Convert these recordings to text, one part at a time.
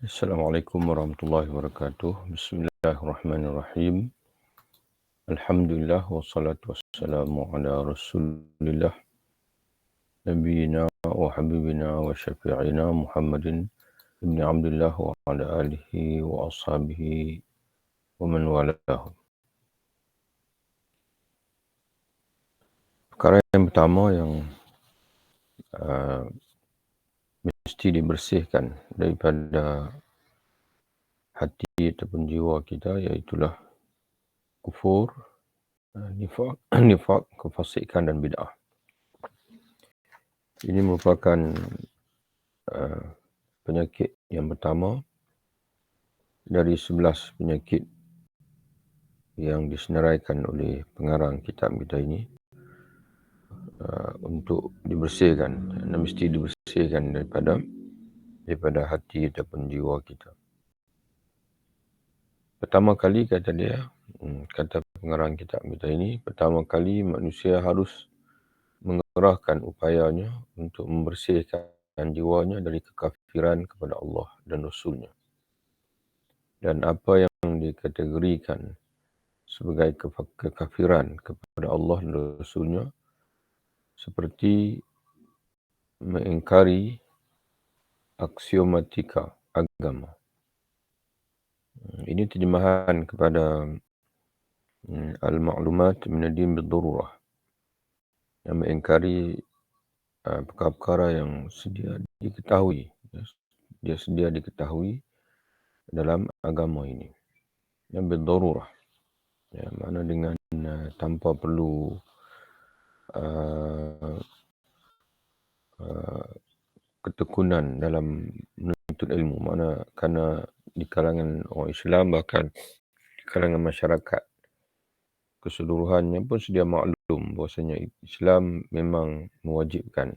Assalamualaikum warahmatullahi wabarakatuh. Bismillahirrahmanirrahim. Alhamdulillah wassalatu wassalamu ala Rasulillah nabiyina wa habibina wa syafi'ina Muhammadin ibn Abdullah wa ala alihi wa ashabihi wa man walahu. Perkara yang pertama yang mesti dibersihkan daripada hati ataupun jiwa kita iaitulah kufur, nifaq, kefasikan dan bid'ah. Ini merupakan penyakit yang pertama dari 11 penyakit yang disenaraikan oleh pengarang kitab kita ini untuk dibersihkan, dan mesti dibersihkan daripada hati ataupun jiwa kita. Pertama kali kata dia, kata pengarang kitab kita ini, pertama kali manusia harus mengerahkan upayanya untuk membersihkan jiwanya dari kekafiran kepada Allah dan Rasulnya. Dan apa yang dikategorikan sebagai kekafiran kepada Allah dan Rasulnya seperti mengingkari aksiomatika agama. Ini terjemahan kepada al-ma'lumat min ad-din bid-darurah, yang mengingkari perkara-perkara yang sedia diketahui, dia sedia diketahui dalam agama ini, yang bid-darurah, mana dengan tanpa perlu ketekunan dalam menuntut ilmu, mana kerana di kalangan orang Islam, bahkan di kalangan masyarakat keseluruhannya pun sedia maklum bahawasanya Islam memang mewajibkan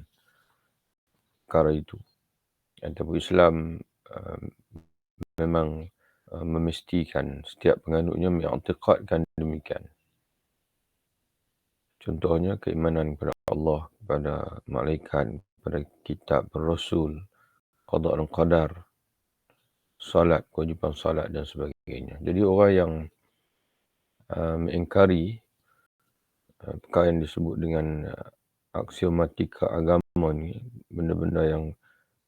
perkara itu, ataupun Islam memang memestikan setiap penganutnya mengiktikadkan demikian. Contohnya keimanan kepada Allah, kepada malaikat, kepada kitab, rasul, qada dan qadar, salat, kewajipan salat dan sebagainya. Jadi orang yang mengingkari perkara yang disebut dengan aksiomatika agama ni, benda-benda yang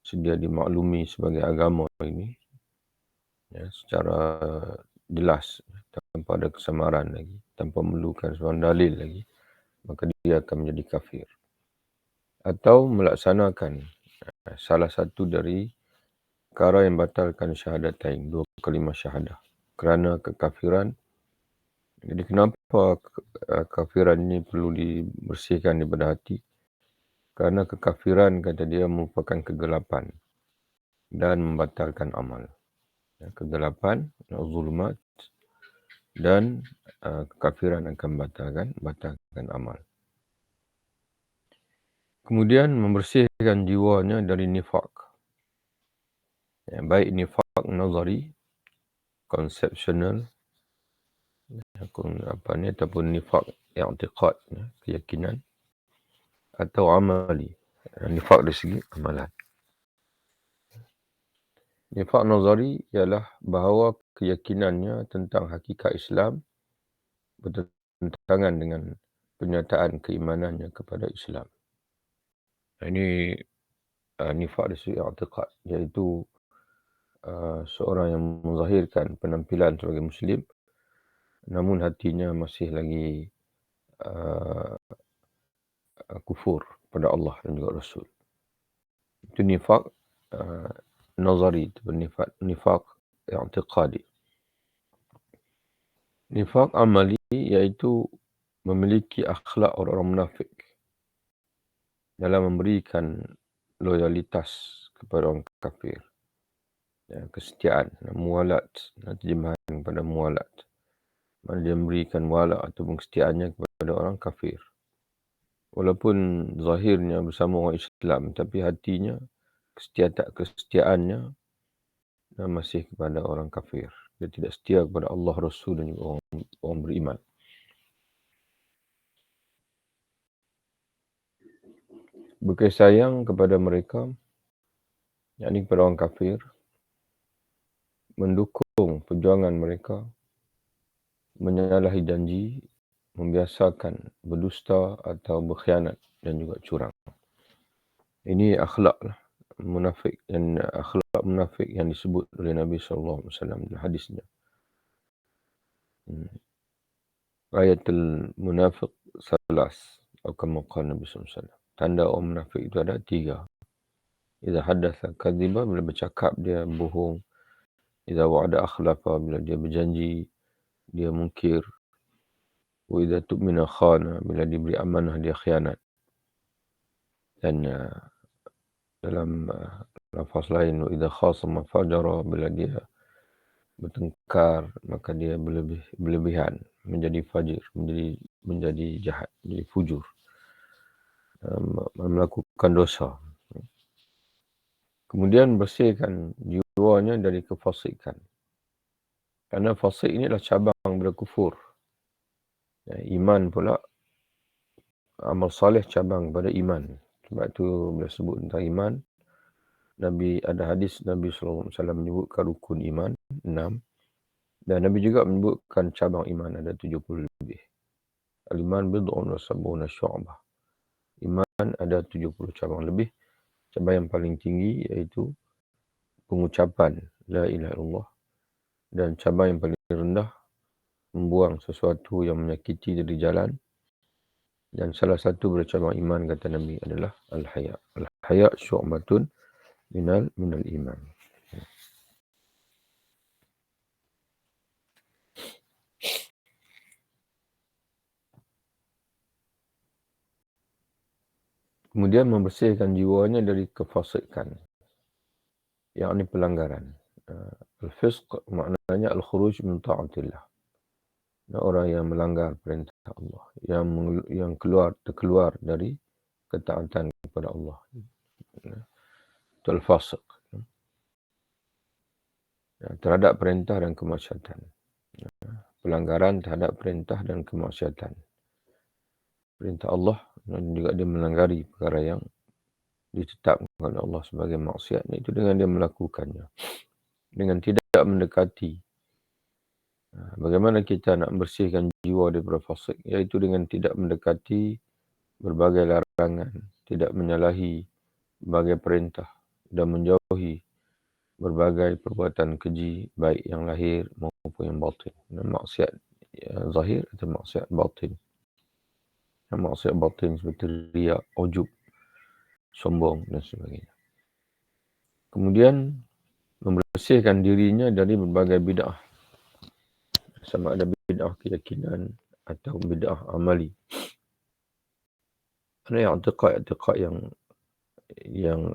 sedia dimaklumi sebagai agama ini, secara jelas, tanpa ada kesamaran lagi, tanpa memerlukan sebarang dalil lagi, maka dia akan menjadi kafir. Atau melaksanakan salah satu dari perkara yang batalkan syahadatain, 2 kalimah syahadah, kerana kekafiran. Jadi kenapa kekafiran ini perlu dibersihkan daripada hati? Kerana kekafiran, kata dia, merupakan kegelapan dan membatalkan amal. Kegelapan, zulumat, dan kekafiran akan membatalkan amal. Kemudian membersihkan jiwanya dari nifaq. Baik nifaq nazari, konsepsional, ataupun nifaq i'tiqad, keyakinan, atau amali, nifaq dari segi amalan. Nifaq nazari ialah bahawa keyakinannya tentang hakikat Islam bertentangan dengan penyataan keimanannya kepada Islam. Ini nifaq dari segi i'tiqad, iaitu seorang yang menzahirkan penampilan sebagai Muslim, namun hatinya masih lagi kufur pada Allah dan juga Rasul. Itu nifaq nazari, nifaq i'tiqadi. Nifaq amali iaitu memiliki akhlak orang-orang munafik dalam memberikan loyalitas kepada orang kafir. Kesetiaan, muwalat, terjemahan kepada muwalat. Mana dia memberikan muwalat atau kesetiaannya kepada orang kafir. Walaupun zahirnya bersama orang Islam, tapi hatinya, kesetiaannya masih kepada orang kafir. Dia tidak setia kepada Allah, Rasul dan juga orang beriman. Berkasih sayang kepada mereka, yakni kepada orang kafir, mendukung perjuangan mereka, menyalahi janji, membiasakan berdusta atau berkhianat dan juga curang. Ini akhlak munafik yang disebut oleh Nabi SAW dalam hadisnya. Ayatul munafiq salas atau kama qala Nabi SAW. Tanda orang munafik itu ada 3. Idza haddatsa kadhiba, bila bercakap dia bohong. Idza wa'ada akhlafa, bila dia berjanji dia mungkir. Wa idza tu'mina khana, bila diberi amanah dia khianat. Dan dalam lafaz lain, wa idza khasama fajara, bila dia bertengkar maka dia berlebihan, menjadi fajir, menjadi jahat, menjadi fujur, melakukan dosa. Kemudian bersihkan jiwanya dari kefasikan. Karena fasik ini adalah cabang daripada kufur. Iman pula, amal salih cabang pada iman. Sebab itu bila sebut tentang iman, ada hadis Nabi SAW menyebutkan rukun iman 6. Dan Nabi juga menyebutkan cabang iman ada 70 lebih. Al-iman bid'un wa sab'una syu'bah. Iman ada 70 cabang lebih. Cabang yang paling tinggi iaitu pengucapan la ilaha illallah. Dan cabang yang paling rendah, membuang sesuatu yang menyakiti dari jalan. Dan salah satu dari cabang iman kata Nabi adalah al-haya. Al-haya syu'batun minal iman. Kemudian membersihkan jiwanya dari kefasikan, yakni pelanggaran. Al-fisq maknanya al-khuruj min ta'atillah. Orang yang melanggar perintah Allah, yang terkeluar dari ketaatan kepada Allah. Itu al-fasiq. Terhadap perintah dan kemaksiatan. Pelanggaran terhadap perintah dan kemaksiatan. Perintah Allah dan juga dia melanggari perkara yang ditetapkan oleh Allah sebagai maksiat, itu dengan dia melakukannya, dengan tidak mendekati. Bagaimana kita nak bersihkan jiwa daripada fasik? Iaitu dengan tidak mendekati berbagai larangan, tidak menyalahi berbagai perintah dan menjauhi berbagai perbuatan keji, baik yang lahir maupun yang batin. Maksiat zahir atau maksiat batin. Maksiat batin seperti riya, ujub, sombong dan sebagainya. Kemudian membersihkan dirinya dari berbagai bid'ah. Sama ada bid'ah keyakinan atau bid'ah amali. Ada yang i'tiqad yang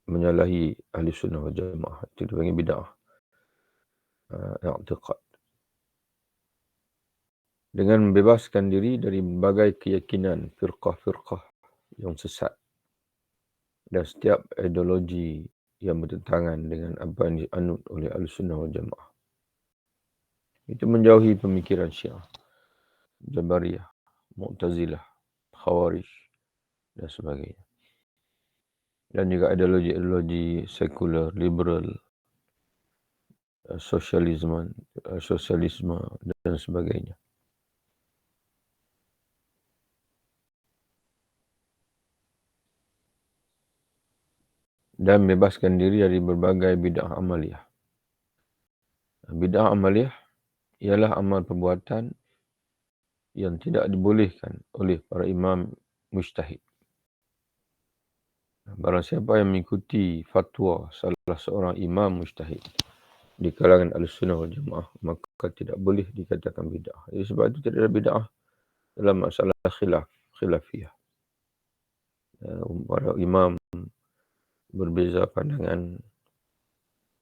menyalahi ahli sunnah wal jamaah. Itu dipanggil bid'ah i'tiqad. Dengan membebaskan diri dari berbagai keyakinan firqah-firqah yang sesat dan setiap ideologi yang bertentangan dengan apa yang dianut oleh Ahlussunnah wal Jamaah. Itu menjauhi pemikiran Syiah, Jabariyah, Mu'tazilah, Khawarij dan sebagainya. Dan juga ideologi sekular, liberal, sosialisme dan sebagainya. Dan bebaskan diri dari berbagai bid'ah amaliyah. Bid'ah amaliyah ialah amal perbuatan yang tidak dibolehkan oleh para imam mujtahid. Barang siapa yang mengikuti fatwa salah seorang imam mujtahid di kalangan Ahlussunnah wal Jamaah, maka tidak boleh dikatakan bid'ah. Jadi sebab itu tidak ada bid'ah dalam masalah khilafiyah. Para imam berbeza pandangan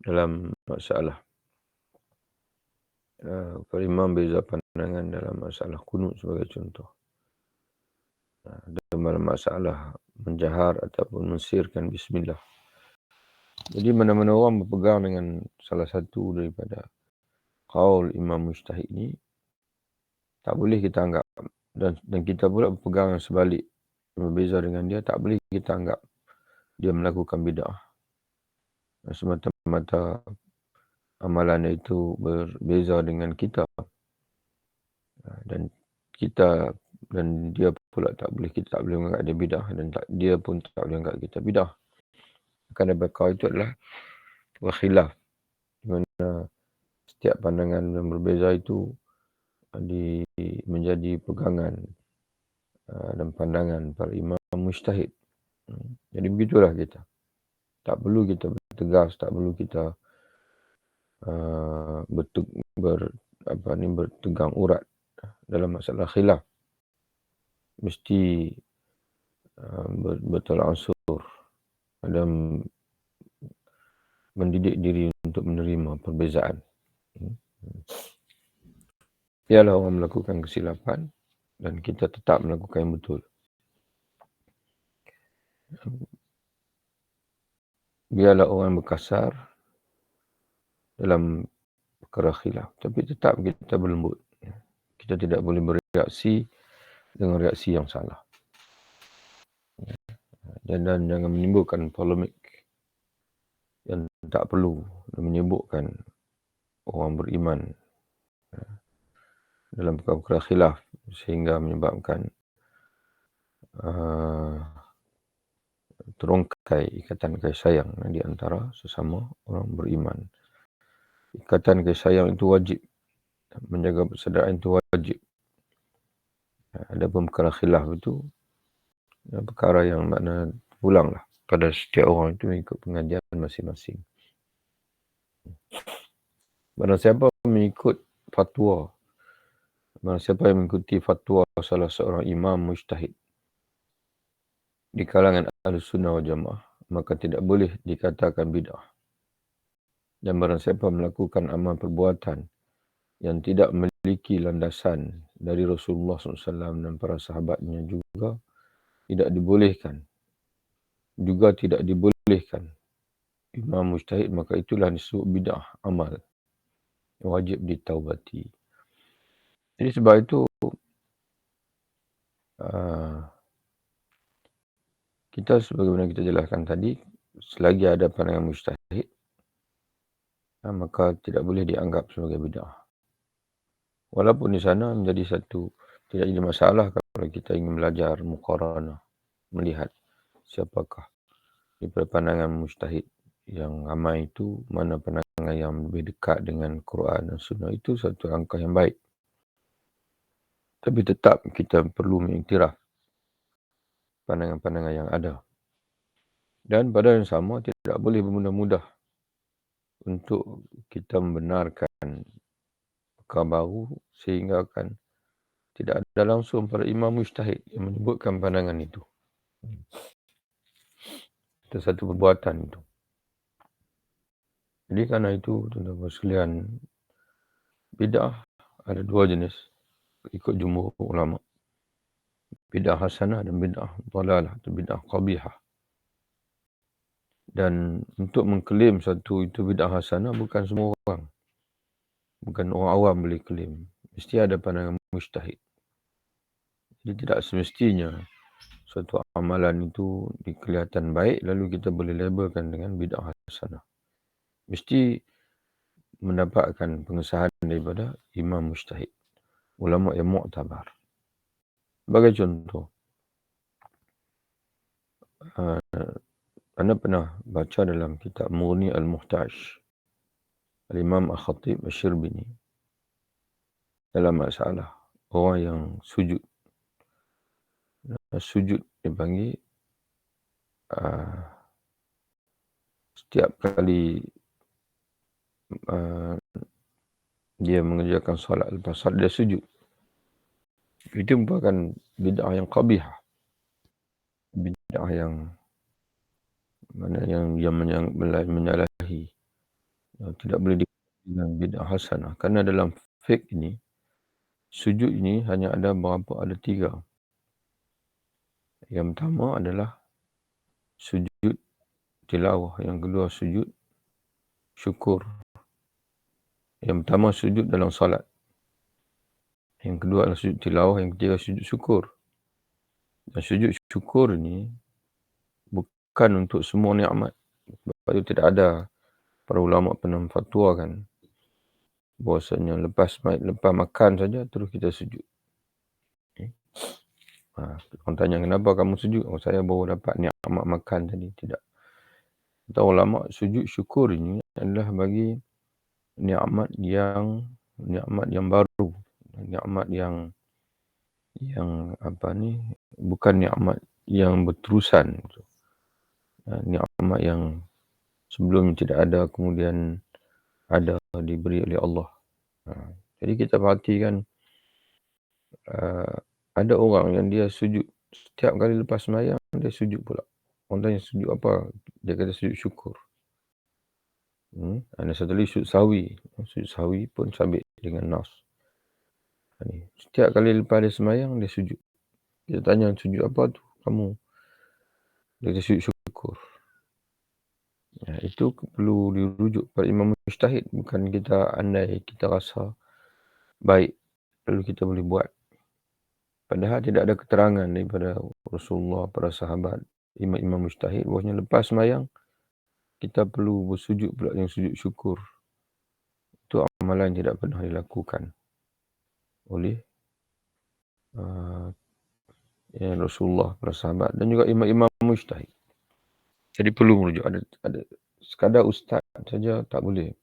dalam masalah para imam beza pandangan dalam masalah kunut sebagai contoh. Dalam masalah menjahar ataupun mensirkan bismillah. Jadi mana-mana orang berpegang dengan salah satu daripada qaul imam mujtahid ini, tak boleh kita anggap, dan kita pula berpegang sebalik, berbeza dengan dia, tak boleh kita anggap dia melakukan bid'ah semata-mata amalan itu berbeza dengan kita, dan dia pula kita tak boleh menganggap dia bidah, dan dia pun tak boleh menganggap kita bidah. Kerana bakar itu adalah berkhilaf, di mana setiap pandangan yang berbeza itu menjadi pegangan dan pandangan para imam mujtahid. Jadi begitulah kita. Tak perlu kita bertegas, tak perlu kita bertegang urat dalam masalah khilaf. Mesti bertolak ansur dan mendidik diri untuk menerima perbezaan. Biarlah orang melakukan kesilapan dan kita tetap melakukan yang betul. Biarlah orang berkasar dalam perkara khilaf, tapi tetap kita berlembut. Kita tidak boleh bereaksi dengan reaksi yang salah. Dan jangan menimbulkan polemik yang tak perlu, dan menyebabkan orang beriman dalam perkara khilaf sehingga menyebabkan terungkai ikatan kasih sayang di antara sesama orang beriman. Ikatan kasih sayang itu wajib, menjaga persaudaraan itu wajib. Adapun perkara khilaf itu perkara yang makna pulanglah pada setiap orang itu mengikut pengajian masing-masing. Barang siapa yang mengikuti fatwa salah seorang imam mujtahid di kalangan Ahlussunnah wal Jamaah, maka tidak boleh dikatakan bid'ah. Dan barang siapa melakukan amal perbuatan yang tidak memiliki landasan dari Rasulullah SAW dan para sahabatnya juga tidak dibolehkan. Imam mujtahid, maka itulah disebut bid'ah amal yang wajib ditaubati. Jadi sebab itu kita sebagaimana kita jelaskan tadi, selagi ada pandangan mujtahid, maka tidak boleh dianggap sebagai bid'ah. Walaupun di sana menjadi tidak jadi masalah kalau kita ingin belajar muqaranah, melihat siapakah di pandangan mujtahid yang ramai itu, mana pandangan yang lebih dekat dengan Quran dan Sunnah, itu satu langkah yang baik. Tapi tetap kita perlu mengiktiraf pandangan-pandangan yang ada. Dan pada yang sama, tidak boleh bermudah-mudah untuk kita membenarkan perkara baru sehingga akan tidak ada langsung para imam mujtahid yang menyebutkan pandangan itu. Itu satu perbuatan itu. Jadi kerana itu, tuan-tuan sekalian, bid'ah ada dua jenis ikut jumhur ulama. Bid'ah hasanah dan bid'ah dhalalah atau bid'ah qabihah. Dan untuk mengklaim satu itu bid'ah hasanah, bukan semua orang. Bukan orang awam boleh klaim. Mesti ada pandangan mujtahid. Jadi tidak semestinya suatu amalan itu kelihatan baik lalu kita boleh labelkan dengan bid'ah hasanah. Mesti mendapatkan pengesahan daripada imam mujtahid, ulama yang mu'tabar. Sebagai contoh, anda pernah baca dalam kitab Mughni al-Muhtaj, Al-Imam Al-Khatib Asy-Syirbini, dalam masalah orang yang sujud. Sujud dipanggil setiap kali dia mengerjakan solat, lepas solat dia sujud. Itu merupakan bid'ah yang qabihah. Bid'ah yang menyalahi. Tidak boleh dikatakan dengan bid'ah hasanah. Kerana dalam fiqh ini, sujud ini hanya ada tiga. Yang pertama adalah sujud tilawah. Yang kedua sujud syukur. Yang pertama sujud dalam solat. Yang kedua adalah sujud tilawah. Yang ketiga sujud syukur. Dan sujud syukur ini bukan untuk semua nikmat. Sebab itu tidak ada para ulama pernah fatwakan bahwasanya lepas makan saja terus kita sujud. Orang tanya, "Kenapa kamu sujud?" "Oh, saya baru dapat nikmat makan tadi." Tidak. Kata ulama, sujud syukur ini adalah bagi nikmat yang baru, nikmat yang bukan nikmat yang berterusan. Nikmat yang sebelum tidak ada, kemudian ada, diberi oleh Allah. Jadi kita perhatikan, ada orang yang dia sujud setiap kali lepas sembahyang, dia sujud pula. Orang tanya, sujud apa? Dia kata sujud syukur. Ada satu lagi sujud sahwi. Sujud sahwi pun sabit dengan nas. Setiap kali lepas dia sembahyang, dia sujud. Kita tanya, sujud apa tu kamu? Dia kata sujud syukur. Itu perlu dirujuk pada imam mujtahid. Bukan kita andai, kita rasa baik, lalu kita boleh buat. Padahal tidak ada keterangan daripada Rasulullah, para sahabat, imam mujtahid, bahawasanya lepas sembahyang kita perlu bersujud pula yang sujud syukur. Itu amalan yang tidak pernah dilakukan oleh Rasulullah, para sahabat dan juga imam-imam mujtahid. Jadi perlu merujuk. Ada sekadar ustaz saja tak boleh.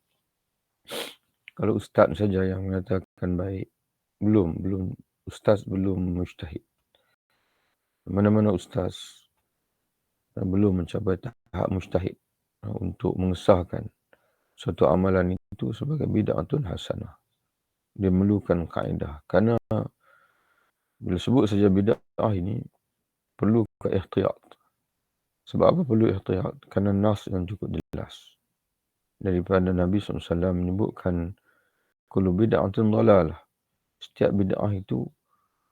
Kalau ustaz saja yang mengatakan baik, belum ustaz belum mujtahid. Mana-mana ustaz belum mencapai tahap mujtahid untuk mengesahkan suatu amalan itu sebagai bid'atun hasanah. Dia memerlukan kaedah. Kerana bila sebut saja bid'ah ini perlu ihtiyat. Sebab apa perlu ihtiyat? Kerana nas yang cukup jelas daripada Nabi SAW menyebutkan kullu bid'atin dhalalah. Setiap bid'ah itu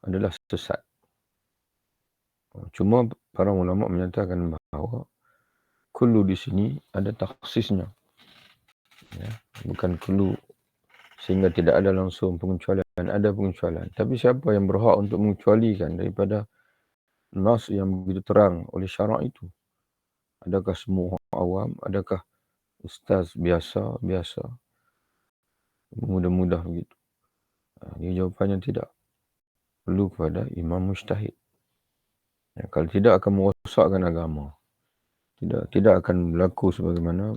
adalah sesat. Cuma para ulama menyatakan bahawa kullu di sini ada takhsisnya. Bukan kullu sehingga tidak ada langsung pengecualian. Ada pengecualian. Tapi siapa yang berhak untuk mengecualikan daripada nas yang begitu terang oleh syarak itu? Adakah semua orang awam? Adakah ustaz biasa, mudah-mudah begitu? Jawapannya tidak. Perlu kepada imam mujtahid. Kalau tidak akan merosakkan agama. Tidak akan berlaku sebagaimana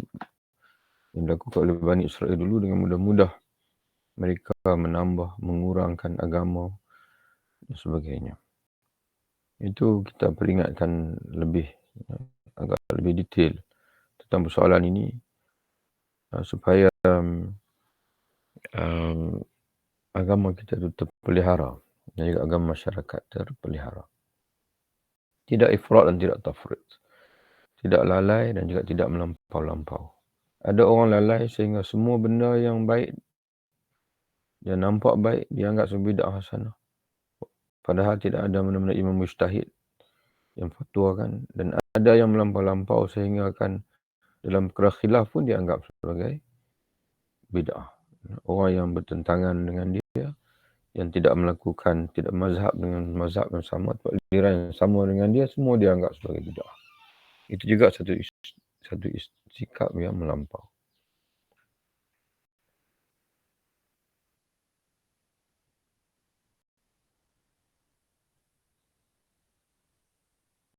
yang dilakukan oleh Bani Israel dulu. Dengan mudah-mudah mereka menambah, mengurangkan agama dan sebagainya. Itu kita peringatkan agak lebih detail tentang persoalan ini supaya agama kita itu terpelihara dan juga agama masyarakat terpelihara. Tidak ifrat dan tidak tafrit. Tidak lalai dan juga tidak melampau-lampau. Ada orang lalai sehingga semua benda yang baik, yang nampak baik, dianggap sebagai bid'ah hasanah. Padahal tidak ada mana-mana imam mujtahid yang fatwakan. Dan ada yang melampau-lampau sehingga kan dalam perkara khilaf pun dianggap sebagai bid'ah. Orang yang bertentangan dengan dia, yang tidak mazhab dengan mazhab yang sama, aliran yang sama dengan dia, semua dianggap sebagai bid'ah. Itu juga satu sikap yang melampau.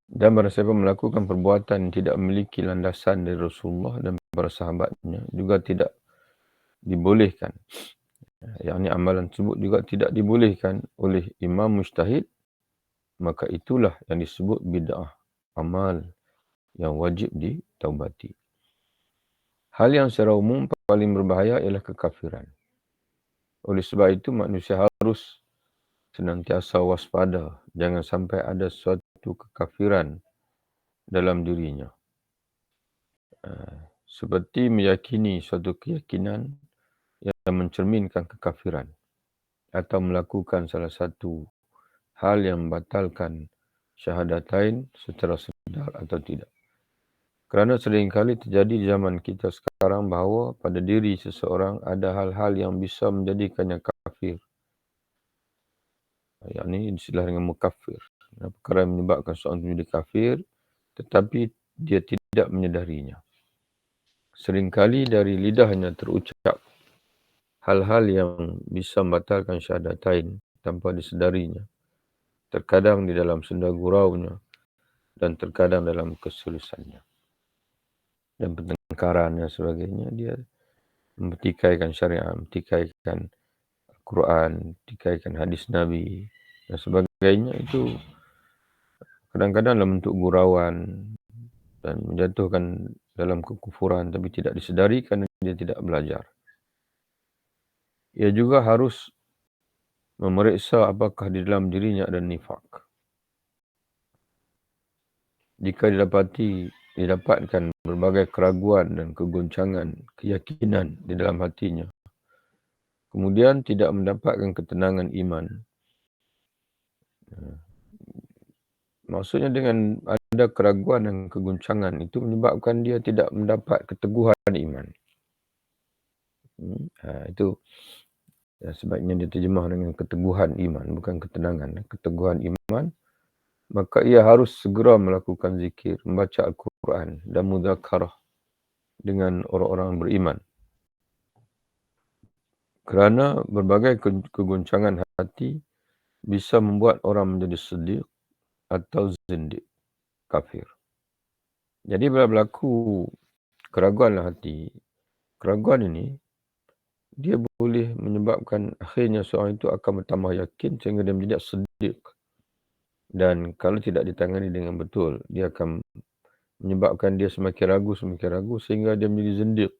Dan barang siapa melakukan perbuatan yang tidak memiliki landasan dari Rasulullah dan para sahabatnya, juga tidak dibolehkan. Yang ini amalan tersebut juga tidak dibolehkan oleh imam mujtahid, maka itulah yang disebut bid'ah, amal yang wajib ditaubati. Hal yang secara umum paling berbahaya ialah kekafiran. Oleh sebab itu manusia harus senantiasa waspada, jangan sampai ada suatu kekafiran dalam dirinya. Seperti meyakini suatu keyakinan yang mencerminkan kekafiran atau melakukan salah satu hal yang membatalkan syahadatain secara sedar atau tidak. Kerana seringkali terjadi di zaman kita sekarang bahawa pada diri seseorang ada hal-hal yang bisa menjadikannya kafir. Yang ini istilah dengan mukafir. Perkara yang menyebabkan seorang menjadi kafir tetapi dia tidak menyedarinya. Seringkali dari lidahnya terucap hal-hal yang bisa membatalkan syahadatain tanpa disedarinya, terkadang di dalam senda guraunya dan terkadang dalam keseriusannya. Dan pertengkaran dan sebagainya, dia mempertikaikan syariat, mempertikaikan Quran, mempertikaikan hadis Nabi dan sebagainya. Itu kadang-kadang dalam bentuk gurauan dan menjatuhkan dalam kekufuran, tapi tidak disedari kerana dia tidak belajar. Ia juga harus memeriksa apakah di dalam dirinya ada nifak. Jika didapatkan berbagai keraguan dan kegoncangan keyakinan di dalam hatinya, kemudian tidak mendapatkan ketenangan iman. Maksudnya dengan ada keraguan dan kegoncangan itu menyebabkan dia tidak mendapat keteguhan iman. Itu sebabnya diterjemah dengan keteguhan iman, bukan ketenangan. Keteguhan iman, maka ia harus segera melakukan zikir, membaca Al-Quran dan mudzakarah dengan orang-orang beriman. Kerana berbagai kegoncangan hati bisa membuat orang menjadi siddiq atau zindiq, kafir. Jadi bila berlaku keraguan dalam hati, keraguan ini dia boleh menyebabkan akhirnya seorang itu akan bertambah yakin sehingga dia menjadi siddiq. Dan kalau tidak ditangani dengan betul, dia akan menyebabkan dia semakin ragu sehingga dia menjadi zindiq.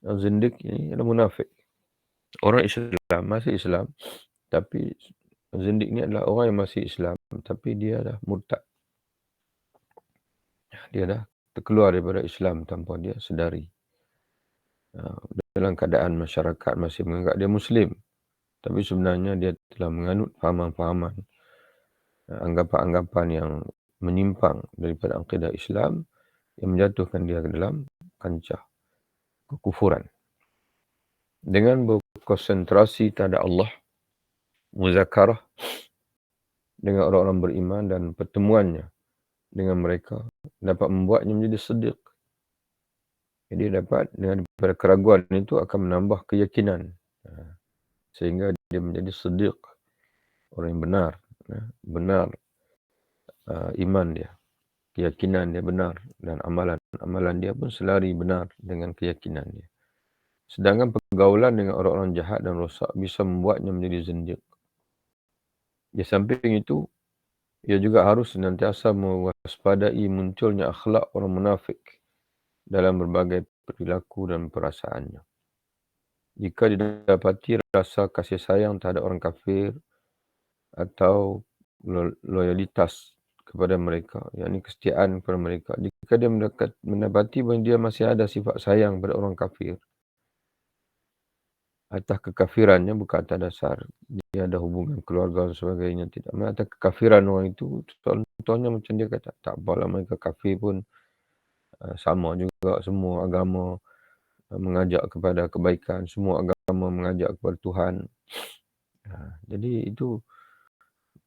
Zindiq ini adalah munafik. Orang Islam, masih Islam, tapi zindiq ini adalah orang yang masih Islam, tapi dia dah murtad. Dia dah terkeluar daripada Islam tanpa dia sedari. Dalam keadaan masyarakat masih menganggap dia Muslim, tapi sebenarnya dia telah menganut fahaman-fahaman, anggapan-anggapan yang menyimpang daripada akidah Islam yang menjatuhkan dia ke dalam kancah kekufuran. Dengan berkonsentrasi terhadap Allah, muzakarah dengan orang-orang beriman dan pertemuannya dengan mereka dapat membuatnya menjadi siddiq. Jadi dapat dengan daripada keraguan itu akan menambah keyakinan sehingga dia menjadi siddiq, orang yang benar iman dia, keyakinan dia benar dan amalan dia pun selari benar dengan keyakinan dia. Sedangkan pergaulan dengan orang-orang jahat dan rosak bisa membuatnya menjadi zindiq. Di samping itu, ia juga harus senantiasa mewaspadai munculnya akhlak orang munafik dalam berbagai perilaku dan perasaannya. Jika didapati rasa kasih sayang terhadap orang kafir atau loyalitas kepada mereka, yakni kesetiaan kepada mereka, jika dia mendapati bahawa dia masih ada sifat sayang kepada orang kafir, atas kekafirannya bukan atas dasar dia ada hubungan keluarga dan sebagainya, tidak. Atas kekafiran orang itu, contohnya macam dia kata, tak apalah mereka kafir pun sama juga, semua agama mengajak kepada kebaikan, semua agama mengajak kepada Tuhan. Jadi itu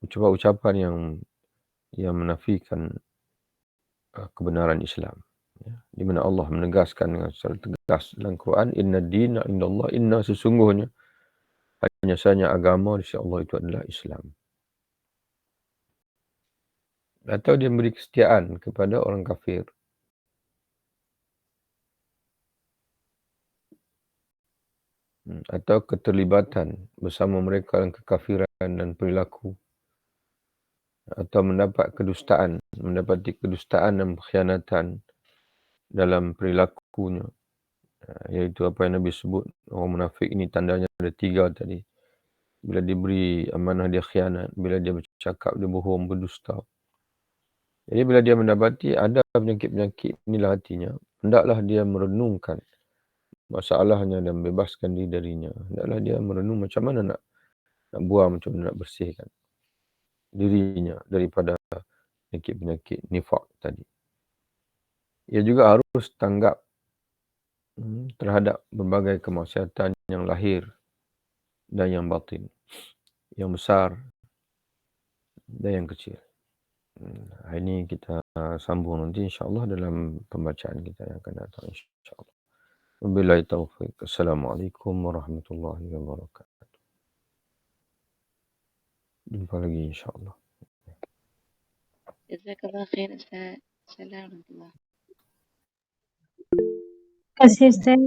ucapan-ucapan yang menafikan kebenaran Islam. Di mana Allah menegaskan dengan secara tegas dalam Quran, inna dina indallah, inna sesungguhnya hanya sahaja agama di sisi Allah itu adalah Islam. Atau dia memberi kesetiaan kepada orang kafir. Atau keterlibatan bersama mereka dalam kekafiran dan perilaku. Atau mendapati kedustaan dan pengkhianatan dalam perilakunya. Iaitu apa yang Nabi sebut, orang munafik ini tandanya ada 3 tadi. Bila diberi amanah dia khianat, bila dia bercakap dia bohong, berdusta. Jadi bila dia mendapati ada penyakit-penyakit inilah hatinya, hendaklah dia merenungkan masalahnya dan bebaskan diri darinya. Hendaklah dia merenung macam mana nak buang, macam mana nak bersihkan dirinya daripada penyakit-penyakit nifak tadi. Ia juga harus tanggap terhadap berbagai kemaksiatan yang lahir dan yang batin, yang besar dan yang kecil. Hari ini kita sambung nanti insya-Allah dalam pembacaan kita yang akan datang insya-Allah. Wabillahi taufiq. Assalamualaikum warahmatullahi wabarakatuh. Jumpa lagi insyaAllah. Jazakallah khair Ustaz. Assalamualaikum warahmatullahi Kasih Ustaz.